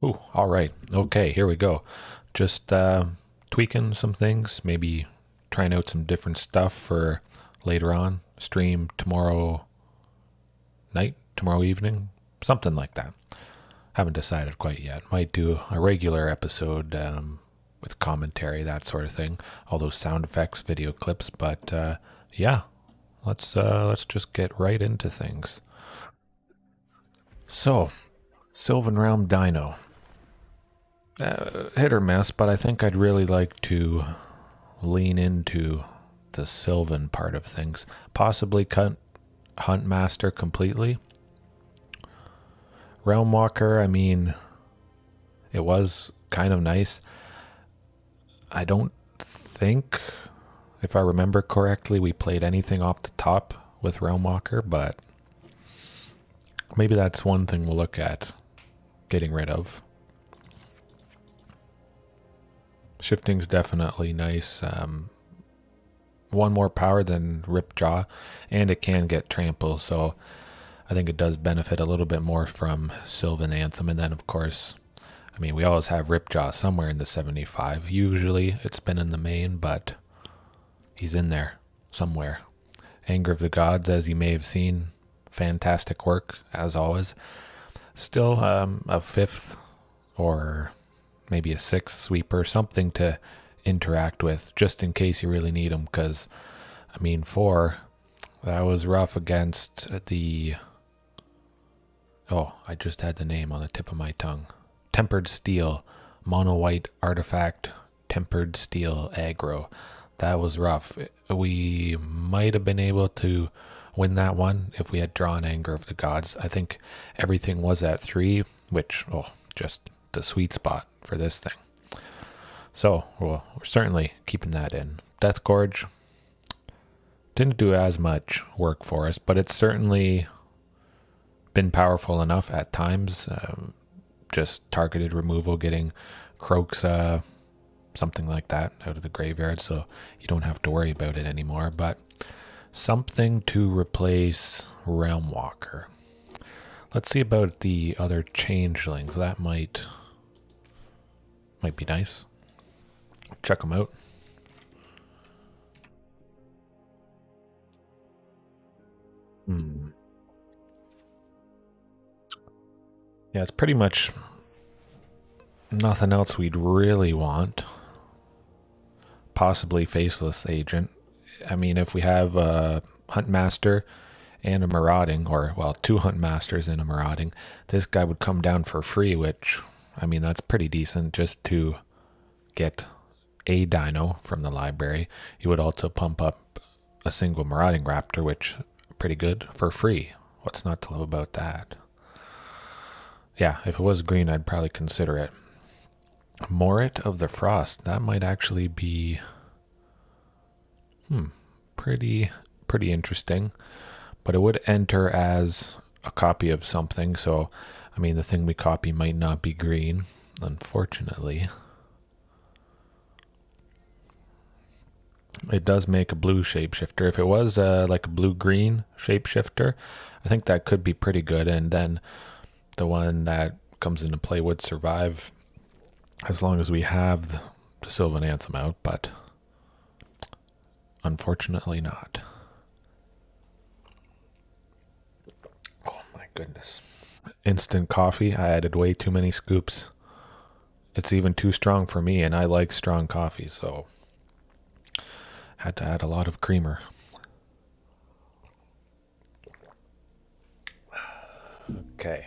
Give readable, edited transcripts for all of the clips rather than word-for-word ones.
Ooh, all right. Okay, here we go. Just tweaking some things, maybe trying out some different stuff for later on. Stream tomorrow night, tomorrow evening, something like that. Haven't decided quite yet. Might do a regular episode with commentary, that sort of thing. All those sound effects, video clips. But yeah, let's just get right into things. So, Sylvan Realm Dino. Hit or miss, but I think I'd really like to lean into the Sylvan part of things. Possibly cut Huntmaster completely. Realmwalker, I mean, it was kind of nice. I don't think, if I remember correctly, we played anything off the top with Realmwalker, but maybe that's one thing we'll look at getting rid of. Shifting's definitely nice. One more power than Ripjaw, and it can get trample, so I think it does benefit a little bit more from Sylvan Anthem. And then, of course, I mean, we always have Ripjaw somewhere in the 75. Usually it's been in the main, but he's in there somewhere. Anger of the Gods, as you may have seen, fantastic work, as always. Still a fifth or maybe a sixth sweeper, something to interact with, just in case you really need them, because, I mean, 4, that was rough against the... Oh, I just had the name on the tip of my tongue. Tempered Steel, mono white artifact, Tempered Steel aggro. That was rough. We might have been able to win that one if we had drawn Anger of the Gods. I think everything was at 3, which, just the sweet spot for this thing. So, we're certainly keeping that in. Deathgorge didn't do as much work for us, but it's certainly been powerful enough at times. Just targeted removal, getting Croaks, something like that, out of the graveyard, so you don't have to worry about it anymore. But something to replace Realmwalker. Let's see about the other changelings. That might be nice. Check them out. Yeah, it's pretty much nothing else we'd really want. Possibly Faceless Agent. I mean, if we have a Huntmaster and a Marauding, or, well, 2 Huntmasters and a Marauding, this guy would come down for free, which, I mean, that's pretty decent just to get a dino from the library. He would also pump up a single Marauding Raptor, which pretty good for free. What's not to love about that? Yeah, if it was green, I'd probably consider it. Morit of the Frost. That might actually be pretty interesting. But it would enter as a copy of something, so I mean the thing we copy might not be green, unfortunately. It does make a blue shapeshifter. If it was like a blue-green shapeshifter, I think that could be pretty good, and then the one that comes into play would survive as long as we have the Sylvan Anthem out, but unfortunately not. Oh my goodness. Instant coffee. I added way too many scoops. It's even too strong for me, and I like strong coffee, so had to add a lot of creamer. Okay.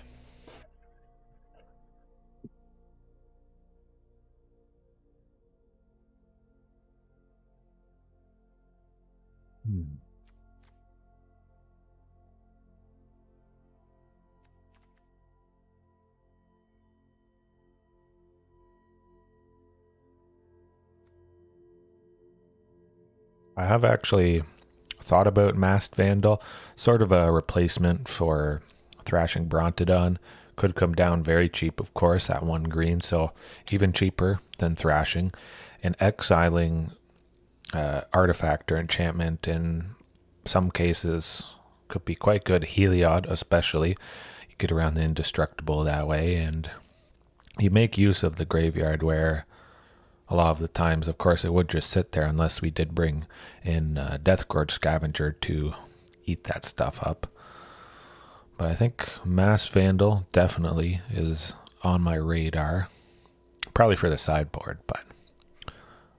I have actually thought about Masked Vandal, sort of a replacement for Thrashing Brontodon. Could come down very cheap, of course, at 1 green, so even cheaper than Thrashing. And exiling artifact or enchantment in some cases could be quite good. Heliod especially. You get around the indestructible that way, and you make use of the graveyard where a lot of the times, of course, it would just sit there unless we did bring in Deathgorge Scavenger to eat that stuff up. But I think Mass Vandal definitely is on my radar. Probably for the sideboard, but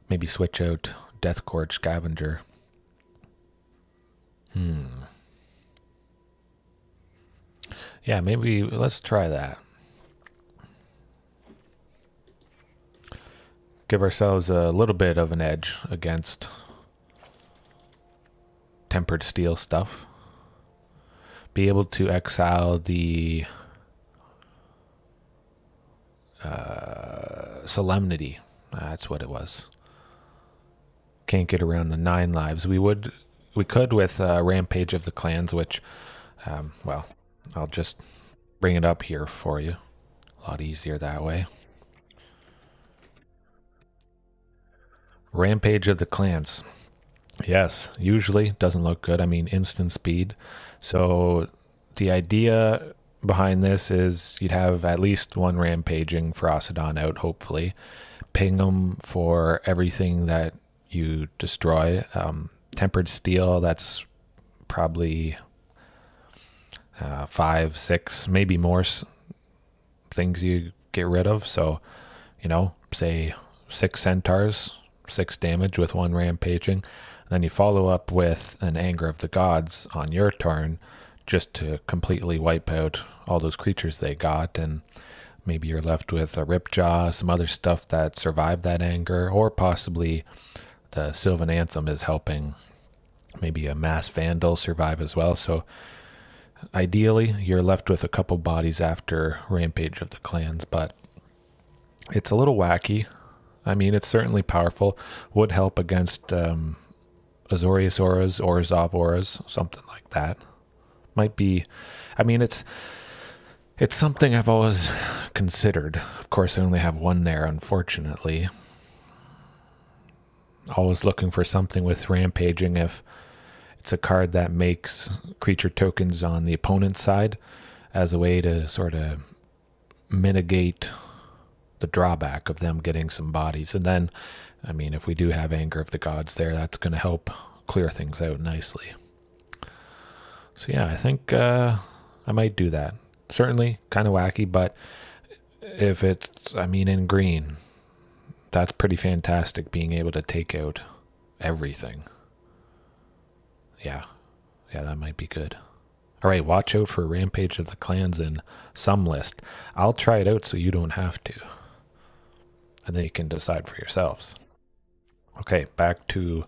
maybe switch out Deathgorge Scavenger. Yeah, maybe let's try that. Give ourselves a little bit of an edge against tempered steel stuff. Be able to exile the Solemnity. That's what it was. Can't get around the 9 lives. We could with Rampage of the Clans, which, well, I'll just bring it up here for you. A lot easier that way. Rampage of the Clans. Yes, usually doesn't look good. I mean, instant speed. So the idea behind this is you'd have at least one Rampaging Ferocidon out, hopefully. Ping them for everything that you destroy. Tempered steel, that's probably 5, 6, maybe more things you get rid of. So, say 6 centaurs, 6 damage with 1 rampaging. Then you follow up with an Anger of the Gods on your turn just to completely wipe out all those creatures they got, and maybe you're left with a Ripjaw, some other stuff that survived that anger, or possibly the Sylvan Anthem is helping maybe a Mass Vandal survive as well. So ideally you're left with a couple bodies after Rampage of the Clans, but it's a little wacky. I mean, it's certainly powerful. Would help against Azorius Auras, Orzhov Auras, something like that. Might be, I mean, it's something I've always considered. Of course, I only have one there, unfortunately. Always looking for something with Rampaging if it's a card that makes creature tokens on the opponent's side as a way to sort of mitigate the drawback of them getting some bodies. And then, I mean, if we do have Anger of the Gods there, that's going to help clear things out nicely. So yeah, I think I might do that. Certainly kind of wacky, but if it's, I mean, in green, that's pretty fantastic, being able to take out everything. Yeah, that might be good. All right, watch out for Rampage of the Clans in some list. I'll try it out so you don't have to. And then you can decide for yourselves. Okay, back to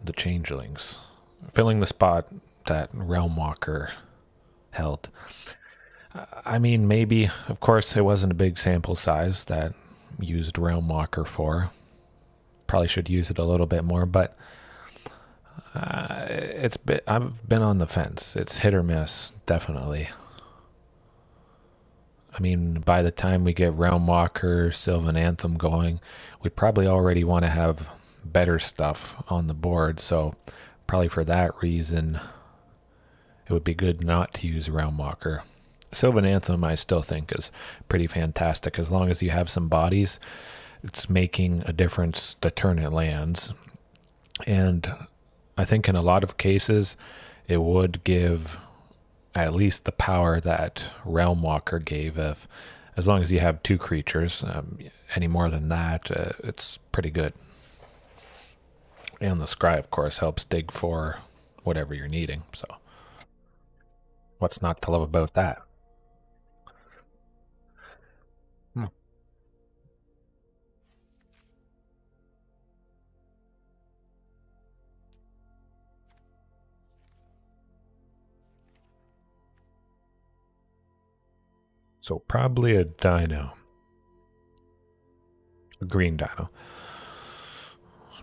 the changelings. Filling the spot that Realmwalker held. I mean, maybe, of course, it wasn't a big sample size that used Realmwalker for. Probably should use it a little bit more, but I've been on the fence. It's hit or miss, definitely. I mean, by the time we get Realmwalker, Sylvan Anthem going, we probably already want to have better stuff on the board, so probably for that reason, it would be good not to use Realmwalker. Sylvan Anthem, I still think, is pretty fantastic. As long as you have some bodies, it's making a difference the turn it lands. And I think in a lot of cases, it would give at least the power that Realmwalker gave. As long as you have 2 creatures, any more than that, it's pretty good. And the Scry, of course, helps dig for whatever you're needing. So what's not to love about that? So probably a dino. A green dino.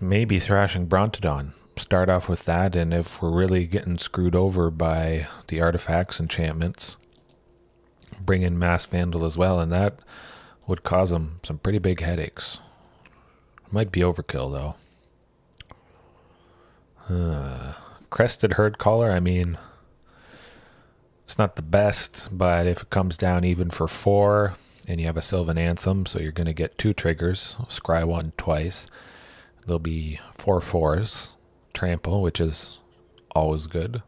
Maybe Thrashing Brontodon. Start off with that, and if we're really getting screwed over by the artifacts, enchantments, bring in Mass Vandal as well, and that would cause them some pretty big headaches. Might be overkill, though. Crested Herd Caller, I mean, it's not the best, but if it comes down even for 4 and you have a Sylvan Anthem, so you're going to get 2 triggers, scry 1 twice. There'll be 4 4s, trample, which is always good.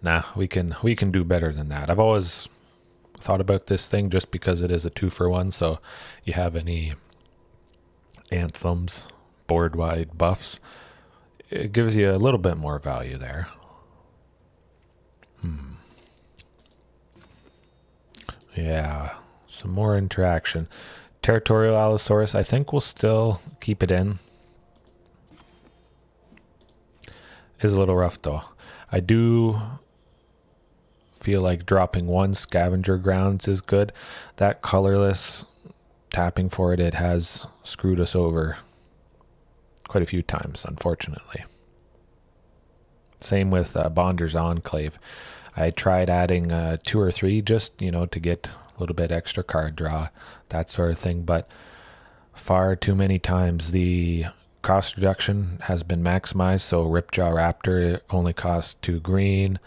Nah, we can do better than that. I've always thought about this thing just because it is a 2-for-1, so you have any anthems, board-wide buffs, it gives you a little bit more value there. Yeah, some more interaction. Territorial Allosaurus, I think we'll still keep it in. Is a little rough though. I do feel like dropping 1 Scavenger Grounds is good. That colorless tapping for it, it has screwed us over quite a few times, unfortunately. Same with Bonder's Enclave. I tried adding 2 or 3 just, to get a little bit extra card draw, that sort of thing, but far too many times the cost reduction has been maximized, so Ripjaw Raptor only costs 2 green,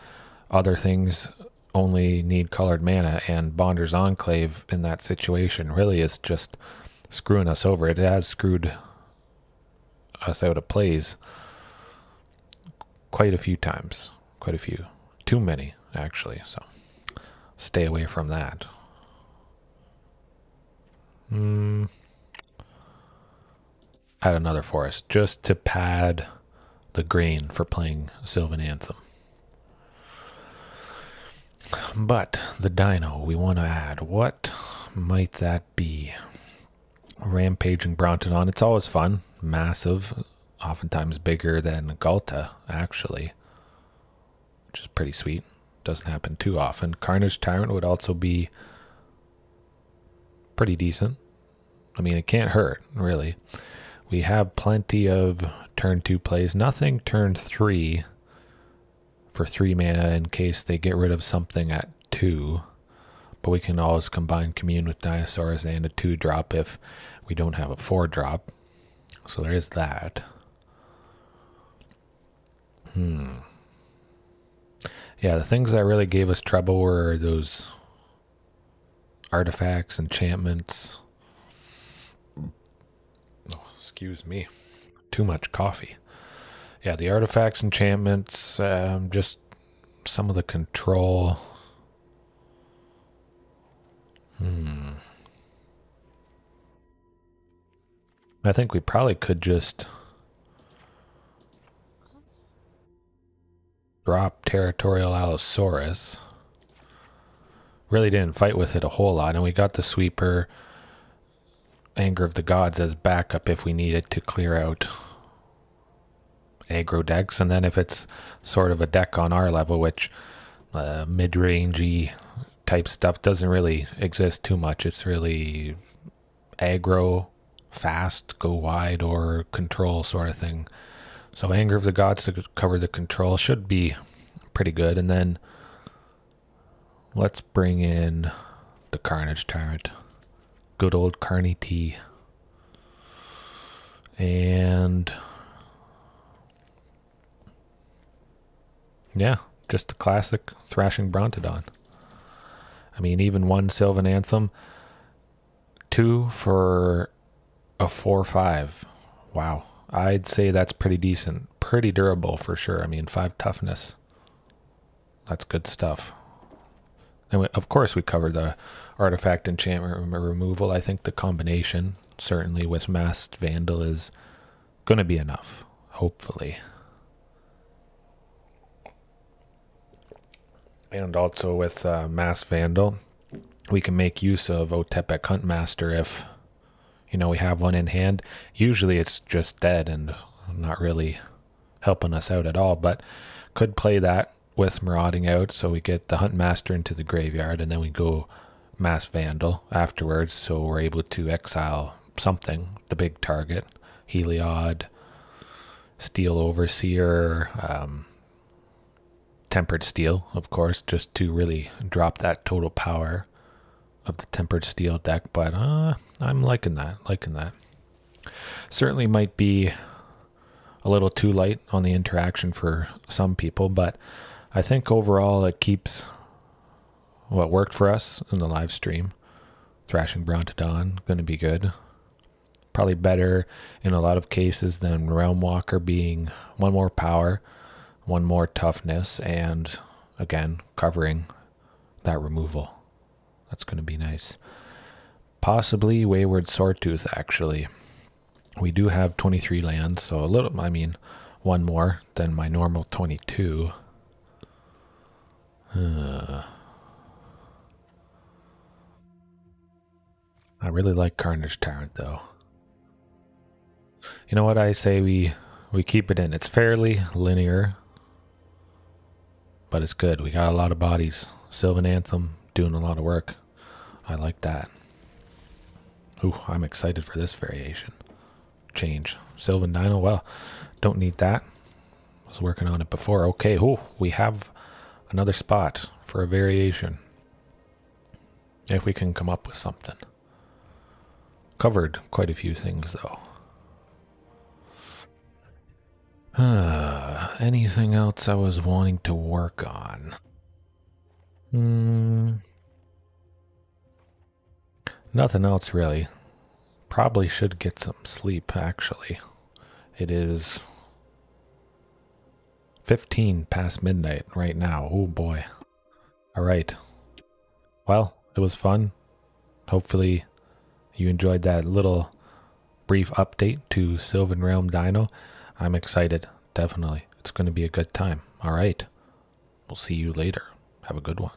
other things only need colored mana, and Bonder's Enclave in that situation really is just screwing us over. It has screwed us out of plays quite a few times. Quite a few. Too many, actually, so stay away from that. Add another forest just to pad the green for playing Sylvan Anthem. But the dino we want to add, what might that be? Rampaging Brontodon. It's always fun. Massive. Oftentimes bigger than Ghalta, actually. Which is pretty sweet. Doesn't happen too often. Carnage Tyrant would also be pretty decent. I mean, it can't hurt, really. We have plenty of turn 2 plays. Nothing turn 3 for 3 mana in case they get rid of something at 2. But we can always combine Commune with Dinosaurs and a 2-drop if we don't have a 4-drop. So there is that. Yeah, the things that really gave us trouble were those artifacts, enchantments. Oh, excuse me. Too much coffee. Yeah, the artifacts, enchantments, just some of the control. I think we probably could just drop Territorial Allosaurus. Really didn't fight with it a whole lot, and we got the sweeper Anger of the Gods as backup if we needed to clear out aggro decks. And then if it's sort of a deck on our level, which mid-rangey type stuff doesn't really exist too much. It's really aggro, fast, go wide, or control sort of thing. So Anger of the Gods to cover the control should be pretty good. And then let's bring in the Carnage Tyrant. Good old Carney T. And yeah, just the classic Thrashing Brontodon. I mean, even 1 Sylvan Anthem, 2 for a 4/5. Wow. I'd say that's pretty decent. Pretty durable for sure. I mean, 5 toughness. That's good stuff. And of course, we covered the artifact enchantment removal. I think the combination, certainly with Masked Vandal, is going to be enough, hopefully. And also with Masked Vandal, we can make use of Otepec Huntmaster if, we have one in hand. Usually it's just dead and not really helping us out at all, but could play that with Marauding out, so we get the Huntmaster into the graveyard, and then we go Masked Vandal afterwards, so we're able to exile something, the big target, Heliod, Steel Overseer, Tempered Steel, of course, just to really drop that total power of the Tempered Steel deck. But I'm liking that. Certainly might be a little too light on the interaction for some people, but I think overall it keeps what worked for us in the live stream. Thrashing Brontodon, going to be good. Probably better in a lot of cases than Realmwalker being 1 more power, 1 more toughness, and again, covering that removal. That's going to be nice. Possibly Wayward Sawtooth, actually. We do have 23 lands, so a little, 1 more than my normal 22. I really like Carnage Tyrant, though. You know what, I say we keep it in. It's fairly linear, but it's good. We got a lot of bodies. Sylvan Anthem doing a lot of work. I like that. Ooh, I'm excited for this variation. Change. Sylvan Dino, well, don't need that. Was working on it before. Okay, ooh, we have another spot for a variation. If we can come up with something. Covered quite a few things, though. Anything else I was wanting to work on? Nothing else, really. Probably should get some sleep, actually. It is 15 past midnight right now. Oh, boy. All right. Well, it was fun. Hopefully you enjoyed that little brief update to Sylvan Realm Dino. I'm excited, definitely. It's going to be a good time. All right. We'll see you later. Have a good one.